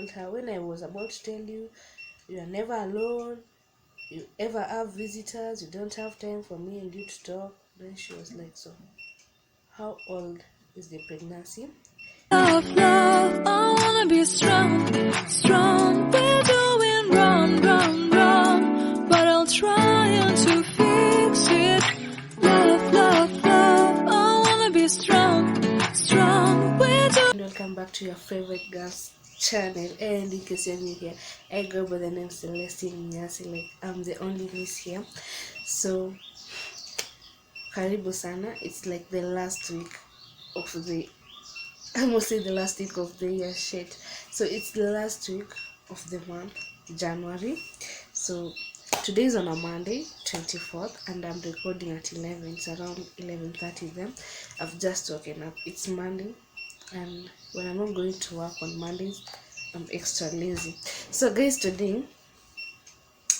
told her, when I was about to tell you, you are never alone, you ever have visitors, you don't have time for me and you to talk. Then she was like, so how old is the pregnancy? Love, love, I wanna be strong, strong. We're doing wrong, wrong, wrong, but I'll try to fix it. Love, love, love, I wanna be strong, strong. We're doing. Welcome back to your favorite girl's channel. And in case you're new here, I go by the name Celestine Nyasi. Like, I'm the only niece here. So karibu sana. It's like the last week of the, I must say the last week of the year. Shit. So it's the last week of the month, January. So today is on a Monday, 24th, and I'm recording at 11. It's around 11:30 then. I've just woken up. It's Monday, and when I'm not going to work on Mondays, I'm extra lazy. So guys, today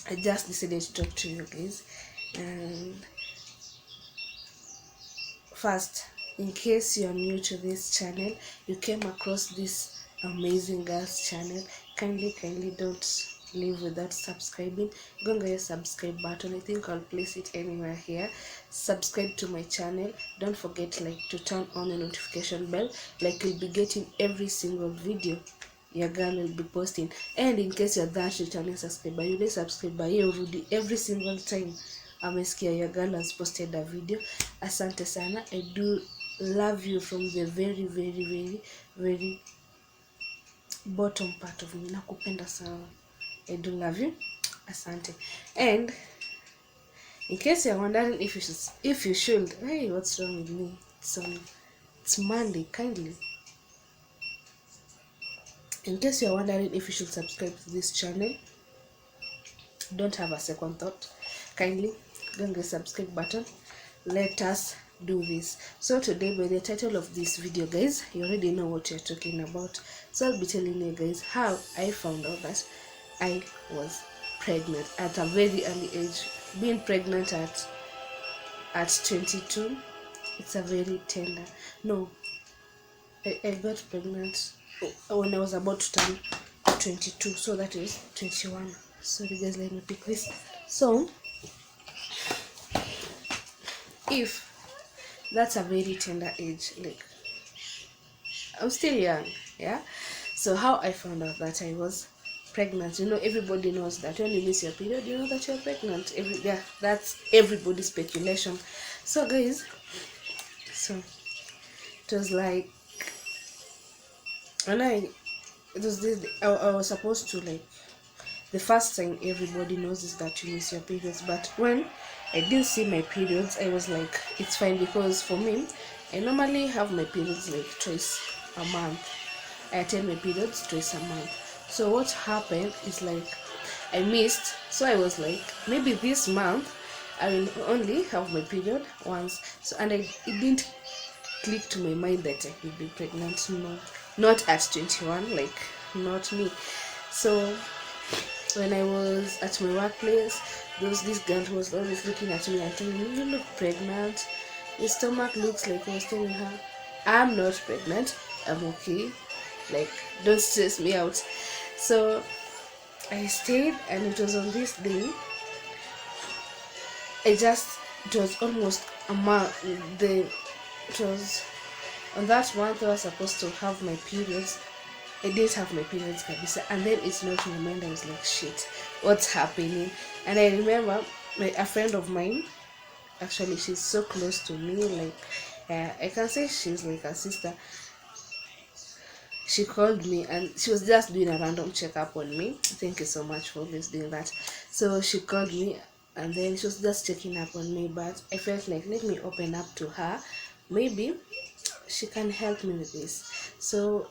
I just decided to talk to you guys. And first, in case you're new to this channel, you came across this amazing girls channel, kindly don't leave without subscribing. Go and get your subscribe button. I think I'll place it anywhere here. Subscribe to my channel. Don't forget like to turn on the notification bell, like you'll be getting every single video your girl will be posting. And in case you're that returning subscriber, you subscribe already every single time amesikia your girl has posted a video. Asante sana. I do love you from the very bottom part of me. Nakupenda sana. I do love you. Asante. And in case you're wondering if you should, hey, what's wrong with me? It's Monday, kindly. In case you're wondering if you should subscribe to this channel, don't have a second thought. Kindly go and get subscribe button. Let us do this. So today, by the title of this video, guys, you already know what you're talking about. So I'll be telling you guys how I found out that I was pregnant at a very early age. Being pregnant at 22, it's a very tender. No, I got pregnant when I was about to turn 22, so that is 21. Sorry guys, let me pick this. So if that's a very tender age, like I'm still young, yeah. So how I found out that I was pregnant, you know, everybody knows that when you miss your period, you know that you're pregnant. That's everybody's speculation. So guys, so it was like when I was supposed to, like, the first time everybody knows is that you miss your periods. But when I didn't see my periods, I was like, it's fine, because for me, I normally have my periods like twice a month. I attend my periods twice a month. So what happened is like I missed. So I was like, maybe this month I will only have my period once. So it didn't click to my mind that I would be pregnant. No, not at 21, like not me. So when I was at my workplace, this girl who was always looking at me and telling me, you look pregnant, your stomach looks like. I was telling her, I'm not pregnant, I'm okay, like don't stress me out. So I stayed, and it was on this day, it was almost a month. It was on that month I was supposed to have my periods. I didn't have my periods, kabisa, and then it's not in my mind. I was like, shit, what's happening? And I remember a friend of mine, actually she's so close to me, like I can say she's like a sister. She called me and she was just doing a random checkup on me. Thank you so much for always doing that. So she called me and then she was just checking up on me, but I felt like, let me open up to her, maybe she can help me with this. So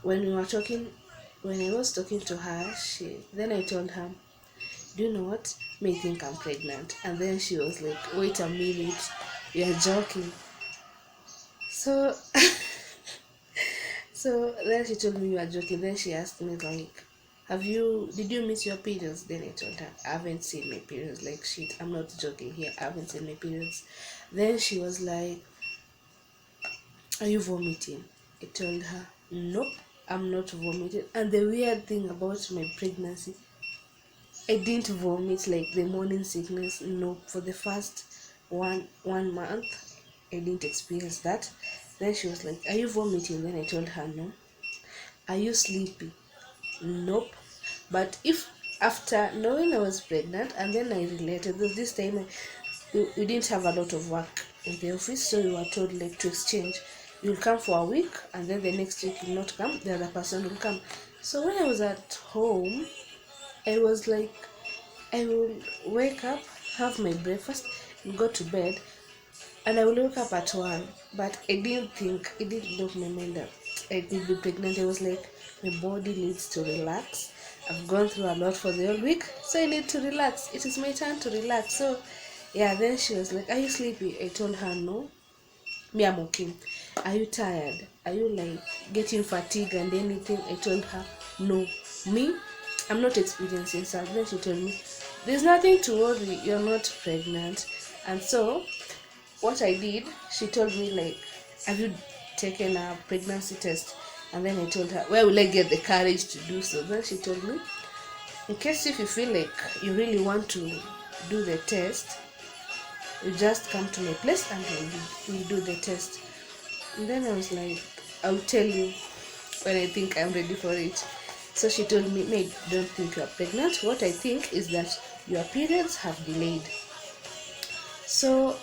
when I was talking to her, then I told her, do you know what, may think I'm pregnant. And then she was like, wait a minute, you're joking. So so then she told me you are joking. Then she asked me like, did you miss your periods? Then I told her, I haven't seen my periods. Like, shit, I'm not joking here, I haven't seen my periods. Then she was like, are you vomiting? I told her, nope, I'm not vomiting. And the weird thing about my pregnancy, I didn't vomit like the morning sickness. No, for the first one month, I didn't experience that. Then she was like, "Are you vomiting?" Then I told her no. "Are you sleepy?" Nope. But if after knowing I was pregnant, and then I related this time, we didn't have a lot of work in the office, so we were told like to exchange. You'll come for a week, and then the next week you'll not come. The other person will come. So when I was at home, I was like, I will wake up, have my breakfast, and go to bed, and I will wake up at 1. But I didn't think, it didn't look my mind that I could be pregnant. I was like, my body needs to relax. I've gone through a lot for the whole week, so I need to relax. It is my turn to relax. So yeah, then she was like, "Are you sleepy?" I told her no. Me, I'm okay. "Are you tired? Are you like getting fatigue and anything?" I told her no. Me, I'm not experiencing such. Then she told me, "There's nothing to worry, you're not pregnant." And so what I did, she told me like, "Have you taken a pregnancy test?" And then I told her, "Where will I get the courage to do so?" Then she told me, "In case if you feel like you really want to do the test, you just come to my place and we'll do the test." And then I was like, "I'll tell you when I think I'm ready for it." So she told me, "Maid, don't think you're pregnant. What I think is that your periods have delayed." So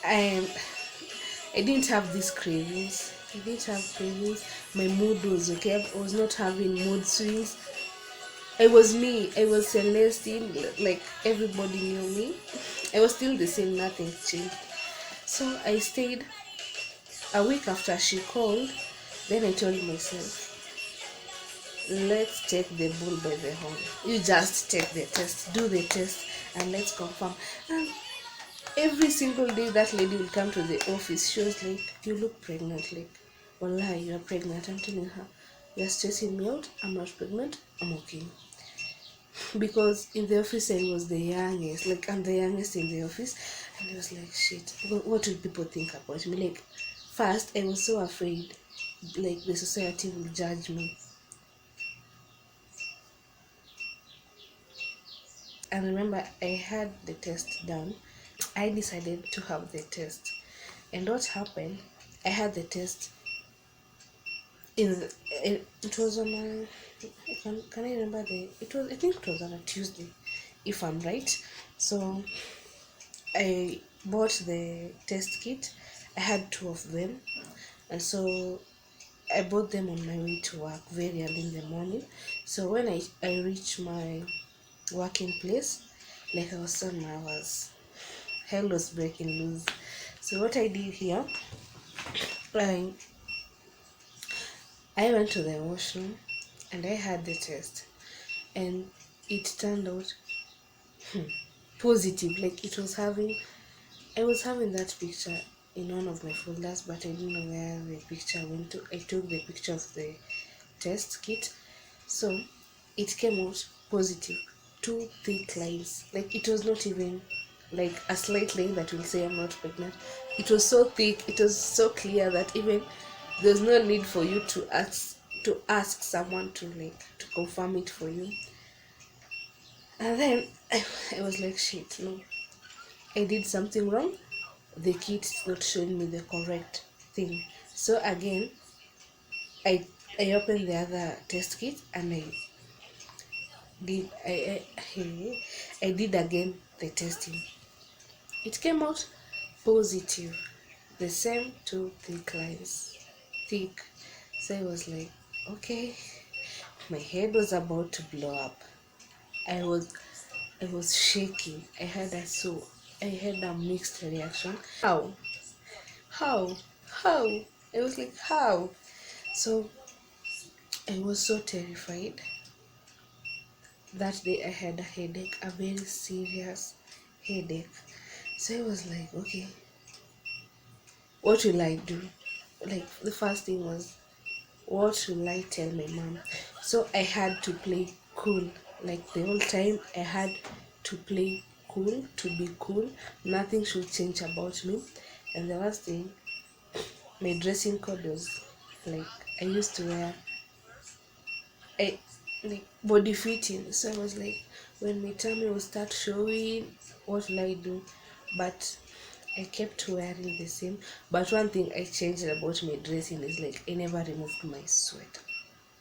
I I didn't have these cravings. I didn't have cravings. My mood was okay. I was not having mood swings. I was me. I was Celestine. Like everybody knew me. I was still the same. Nothing changed. So I stayed a week after she called. Then I told myself, let's take the bull by the horn. You just take the test, do the test, and let's confirm. And every single day that lady will come to the office, she was like, "You look pregnant." Like, "Wallahi, you're pregnant." I'm telling her, "You're stressing me out. I'm not pregnant. I'm okay." Because in the office I was the youngest. Like, I'm the youngest in the office. And I was like, shit, what will people think about me? Like, first I was so afraid like the society will judge me. And remember, I had the test done. I decided to have the test. And what happened, I had the test it was on a, can I remember I think it was on a Tuesday, if I'm right. So I bought the test kit. I had 2 of them, and so I bought them on my way to work very early in the morning. So when I reached my working place, like I was saying, hell was breaking loose. So what I did here, I I went to the washroom and I had the test, and it turned out positive. Like I was having that picture in one of my folders, but I didn't know where the picture went to. I took the picture of the test kit, so it came out positive. 2 thick lines. Like, it was not even like a slight line that will say I'm not pregnant. It was so thick. It was so clear that even there's no need for you to ask someone to confirm it for you. And then I was like, shit, no, I did something wrong. The kit is not showing me the correct thing. So again, I I opened the other test kit and did I did again the testing. It came out positive. The same 2 thick lines. Thick. So I was like, okay. My head was about to blow up. I was I was shaking. I had a mixed reaction. How? How? I was like, how? So I was so terrified. That day I had a headache, a very serious headache. So I was like, okay, what will I do? Like, the first thing was, what will I tell my mom? So I had to play cool. Like, the whole time I had to play cool, to be cool. Nothing should change about me. And the last thing, my dressing code was like I used to wear a like body fitting. So I was like, when my tummy will start showing, what will I do? But I kept wearing the same. But one thing I changed about my dressing is like I never removed my sweater.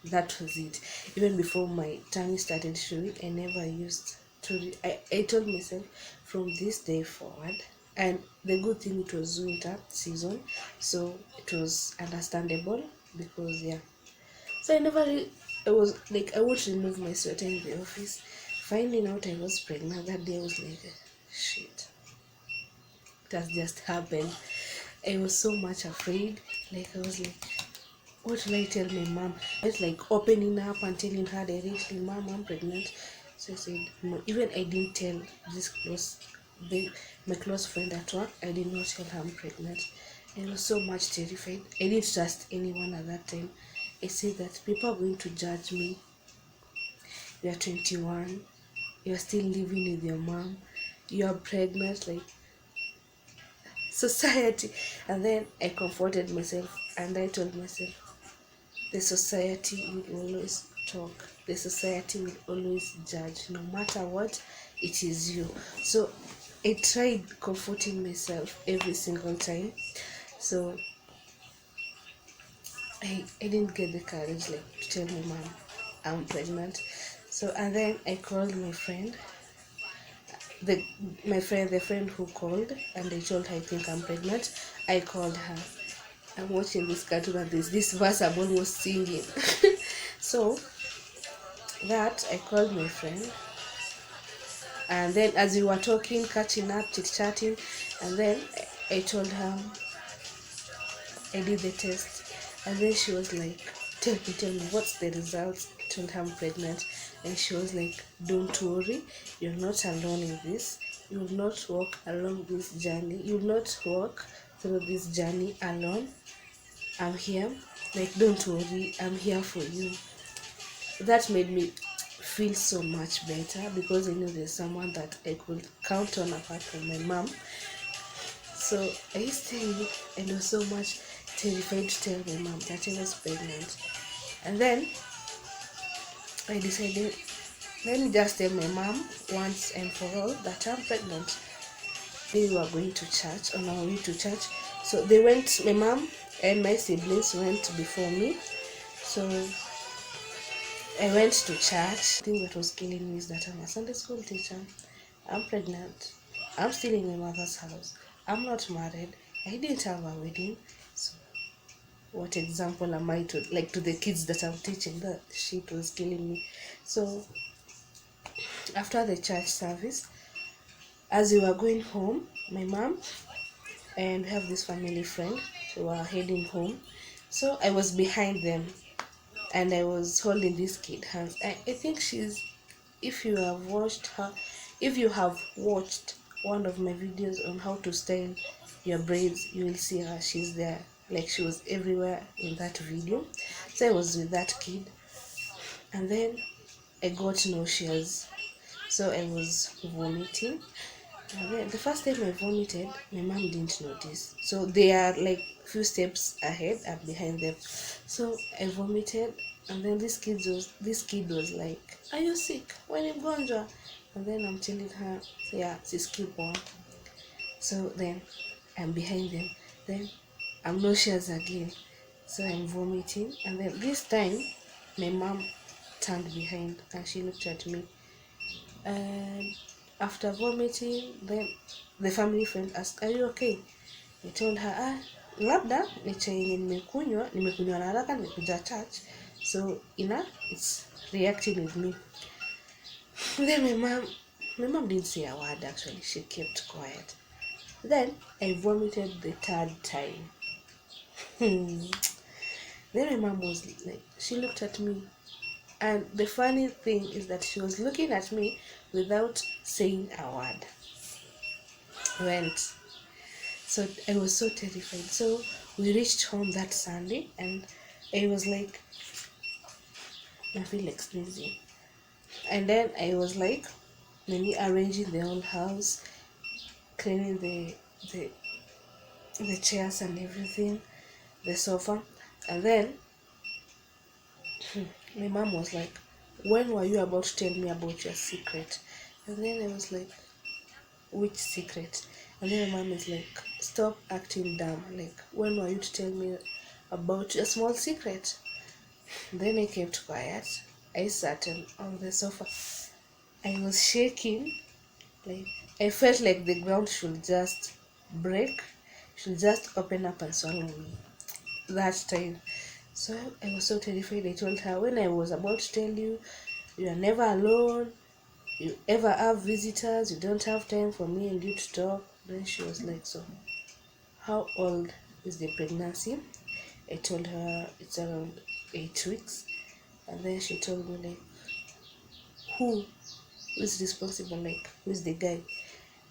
That was it. Even before my tummy started showing, I never used to. I told myself from this day forward, and the good thing, it was winter season, so it was understandable because yeah. So I never. I was like, I would remove my sweater in the office. Finding out I was pregnant that day, I was like, shit, it has just happened. I was so much afraid. Like I was like, what will I tell my mom? I was like opening up and telling her directly, Mom, I'm pregnant. So I said, no. Even I didn't tell this my close friend at work. I did not tell her I'm pregnant. I was so much terrified. I didn't trust anyone at that time. I said that people are going to judge me. You are 21. You are still living with your mom. You are pregnant. Like society. And then I comforted myself and I told myself, the society will always talk, the society will always judge, no matter what, it is you. So I tried comforting myself every single time. So I didn't get the courage like to tell my mom I'm pregnant. So and then I called my friend, the friend who called, and I told her I think I'm pregnant. I called her. I'm watching this cartoon and there's this verse I'm almost singing. So that I called my friend, and then as we were talking, catching up, chit chatting, and then I told her I did the test, and then she was like, tell me, what's the results? I told her I'm pregnant, and she was like, don't worry, you're not alone in this. You will not walk along this journey. You will not walk through this journey alone. I'm here. Like, don't worry, I'm here for you. That made me feel so much better because I knew there's someone that I could count on apart from my mom. So I stayed and was so much terrified to tell my mom that I was pregnant. And then I decided, let me just tell my mom once and for all that I'm pregnant. They were going to church, on our way to church. So they went, my mom and my siblings went before me. So I went to church. The thing that was killing me is that I'm a Sunday school teacher. I'm pregnant. I'm still in my mother's house. I'm not married. I didn't have a wedding. So what example am I to the kids that I'm teaching? That shit was killing me. So after the church service, as we were going home, my mom and we have this family friend, we were heading home. So I was behind them and I was holding this kid hands. I think if you have watched her, if you have watched one of my videos on how to style your braids, you will see her. She's there, like she was everywhere in that video. So I was with that kid, and then I got nauseous, so I was vomiting. And then the first time I vomited, my mom didn't notice. So they are like few steps ahead and behind them. So I vomited, and then this kid was like, "Are you sick? When you gonja?" And then I'm telling her, "Yeah, just keep on." So then I'm behind them. Then I'm nauseous again. So I'm vomiting, and then this time my mom turned behind and she looked at me, and after vomiting, then the family friend asked, "Are you okay?" I told her, labda ni chai yenye nimekunywa na haraka, nimekuja church, so it's reacting with me. Then my mom didn't say a word. Actually, she kept quiet. Then I vomited the third time. Then my mom was like, she looked at me, and the funny thing is that she was looking at me without saying a word. Went. So I was so terrified. So we reached home that Sunday, and I was like, I feel like sneezing. And then I was like, maybe arranging the whole house, cleaning the chairs and everything, the sofa, and then My mom was like, when were you about to tell me about your secret? And then I was like, which secret? And then my mom is like, stop acting dumb. Like, when were you to tell me about your small secret? Then I kept quiet. I sat on the sofa. I was shaking. Like, I felt like the ground should just break, should just open up and swallow me that time. So I was so terrified. I told her, when I was about to tell you, you are never alone, you ever have visitors, you don't have time for me and you to talk. Then she was like, so how old is the pregnancy? I told her it's around 8 weeks. And then she told me, like, who is responsible? Like, who's the guy?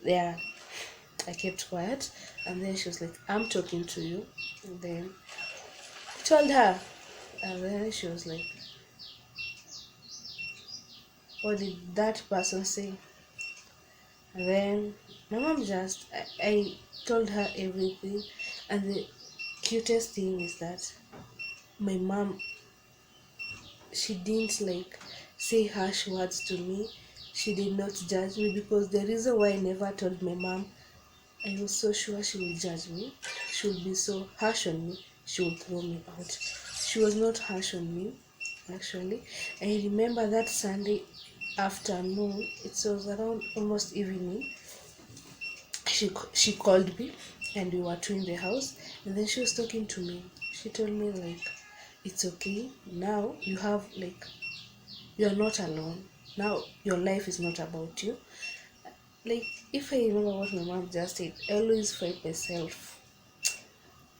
Yeah, I kept quiet. And then she was like, I'm talking to you. And then I told her. And then she was like, what did that person say? And then my mom just, I told her everything. And the cutest thing is that my mom, she didn't like say harsh words to me. She did not judge me, because the reason why I never told my mom, I was so sure she will judge me. She will be so harsh on me. She will throw me out. She was not harsh on me, actually. I remember that Sunday afternoon, it was around almost evening. She called me, and we were two in the house, and then she was talking to me. She told me, like, it's okay now. You have, like, you're not alone now. Your life is not about you. Like, if I remember what my mom just said, I always find myself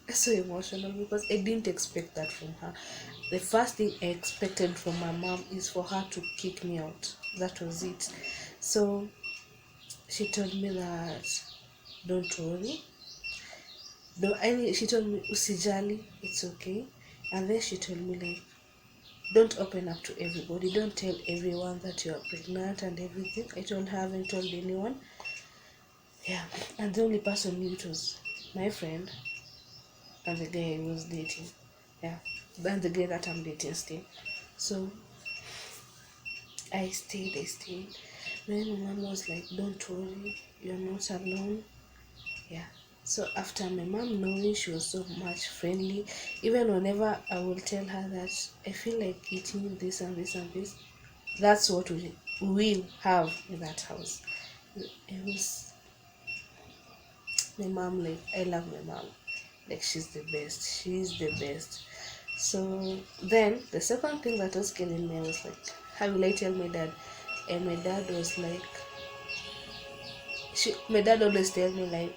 so emotional, because I didn't expect that from her. The first thing I expected from my mom is for her to kick me out. That was it. So she told me that, don't worry. No, I mean, she told me, usijali, it's okay. And then she told me, like, don't open up to everybody. Don't tell everyone that you are pregnant and everything. I told her I haven't told anyone. Yeah. And the only person knew it was my friend and the guy I was dating. Yeah. And the guy that I'm dating still. So I stayed. Then my mom was like, don't worry, you're not alone. Yeah. So after my mom knowing, she was so much friendly. Even whenever I will tell her that I feel like eating this and this and this, that's what we will have in that house. It was my mom. Like, I love my mom. Like, she's the best. She's the best. So then the second thing that was killing me, I was like, how will I tell my dad? And my dad was like, my dad always tell me, like,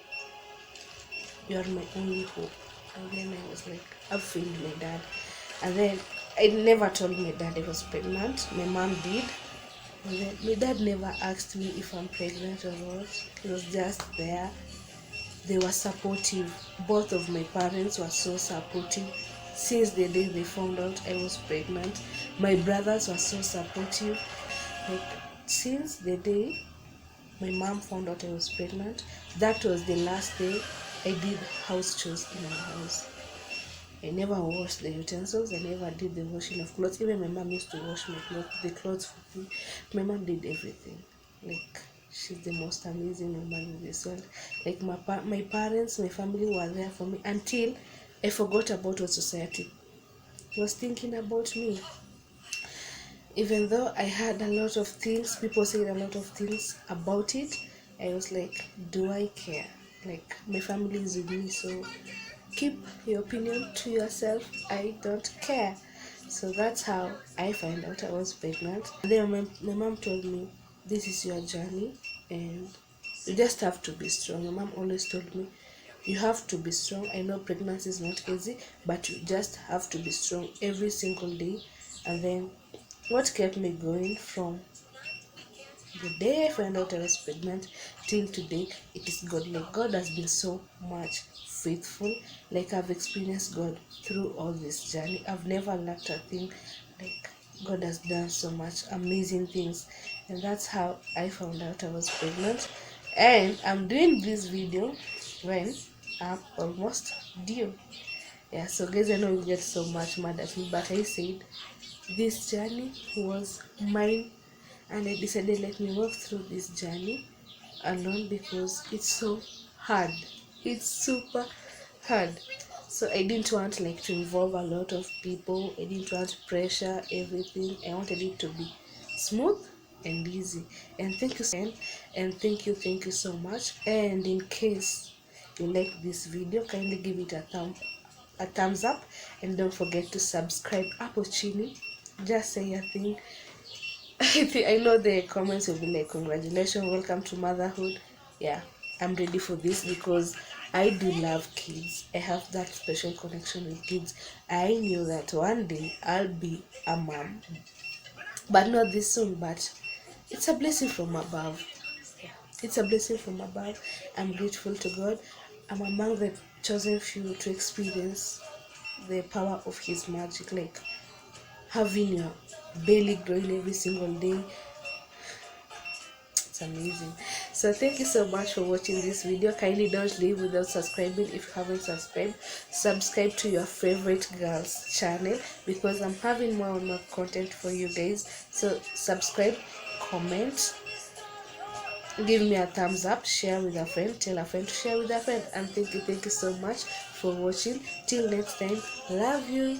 you are my only hope. And then I was like, I've failed my dad. And then I never told my dad I was pregnant. My mom did. And then my dad never asked me if I'm pregnant or not. He was just there. They were supportive. Both of my parents were so supportive. Since the day they found out I was pregnant, my brothers were so supportive. Like, since the day my mom found out I was pregnant, that was the last day I did house chores in our house. I never washed the utensils. I never did the washing of clothes. Even my mom used to wash the clothes for me. My mom did everything. Like, she's the most amazing woman in this world. Like, my parents, my family were there for me until I forgot about what society was thinking about me. Even though I had a lot of things, people said a lot of things about it, I was like, do I care? Like, my family is with me, so keep your opinion to yourself. I don't care. So that's how I find out I was pregnant. And then my mom told me, this is your journey, and you just have to be strong. My mom always told me, you have to be strong. I know pregnancy is not easy, but you just have to be strong every single day. And then what kept me going from the day I found out I was pregnant till today, it is God. Like, God has been so much faithful. Like, I've experienced God through all this journey. I've never lacked a thing. Like, God has done so much amazing things. And that's how I found out I was pregnant. And I'm doing this video when I'm almost due. Yeah, so guys, I know you get so much mad at me, but I said this journey was mine, and I decided let me walk through this journey alone because it's so hard. It's super hard. So I didn't want like to involve a lot of people. I didn't want pressure, everything. I wanted it to be smooth and easy. And thank you and thank you so much. And in case you like this video, kindly give it a thumbs up, and don't forget to subscribe. Hapo chini just say a thing. I know the comments will be like, congratulations, welcome to motherhood. Yeah, I'm ready for this because I do love kids. I have that special connection with kids. I knew that one day I'll be a mom, but not this soon. But it's a blessing from above. Yeah, it's a blessing from above. I'm grateful to God. I'm among the chosen few to experience the power of His magic, like having your belly growing every single day. It's amazing. So thank you so much for watching this video. Kindly don't leave without subscribing. If you haven't subscribed, subscribe to your favorite girl's channel because I'm having more and more content for you guys. So subscribe, comment, give me a thumbs up, share with a friend, tell a friend to share with a friend, and thank you so much for watching. Till next time, love you.